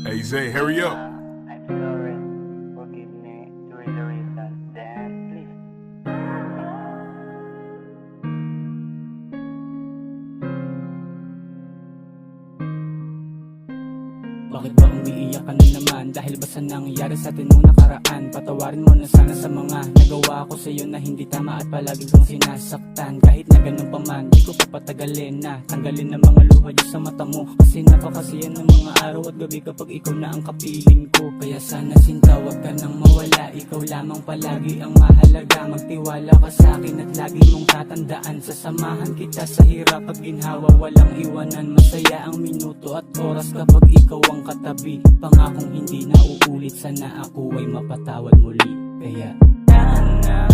Hey Zay, hurry up. I'm sorry. Forgive me during the reason. Then, please. Bakit ba umiiyak ka na naman? Dahil ba sa nangyari sa atin nung nakaraan? Patawarin mo na sana sa mga nagawa ko sa'yo na hindi tama at palagi kong sinasaktan. Kahit na ganun pa man, di ko papatagalin na tanggalin ang mga luha dyan sa mata mo. Kasi napakasiyan ng mga araw at gabi kapag ikaw na ang kapiling ko. Kaya sana sinta, wag ka nang mawala. Ikaw lamang palagi ang mahalaga. Magtiwala ka sa akin at lagi mong tatandaan. Sasamahan kita sa hirap at ginhawa, walang iwanan. Masaya ang minuto at oras kapag ikaw ang katabi. Pangakong hindi na uulit, sana ako ay mapatawad muli. Kaya sana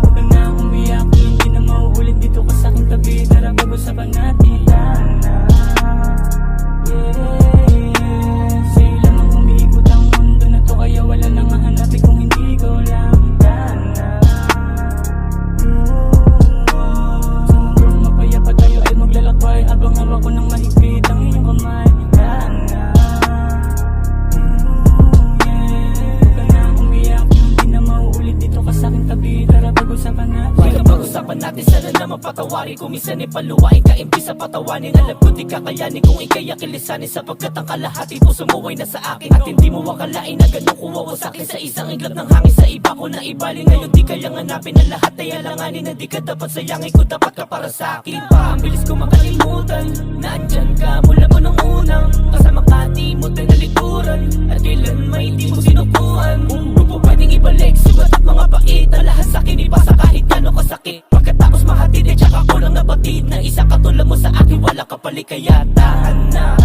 huwag ka na umiyak, hindi na mauulit dito ka sa aking tabi. Tara pag-usapan natin. Sana sa'yo lamang umiikot ang mundo na to, kaya wala nang hahanapin kung hindi ikaw lang. Sana mapayapa tayo ay maglalakbay habang hawak ko ng mahigpit ang iyong kamay. Pag-usapan natin sana na mapatawari. Kung minsan ay paluwain ka, imbis sa patawanin. Alam ko di kakayanin kung ika'y akilisanin, sapagkat ang kalahati puso mo ay nasa akin. At hindi mo akalain na ganun kuwawa sa'kin. Sa isang iglap ng hangin, sa iba ko na ibaling. Ngayon di kayang hanapin ang lahat ay alanganin. Na di ka dapat sayangin kung dapat ka para sa'kin pa. Ang bilis ko makalimutan na andyan ka mula mo nung unang kasama ka, di mo tinalikuran. At kailan may di mo sinukuhan. Huwag mo pwedeng ibalik, sugat at mga pait na lahat sa'kin ipasa kahit gano'n kasakit. Pagkatapos mahatid ay tsaka ko lang nabatid na isang katulad mo sa akin wala ka palikayatan na.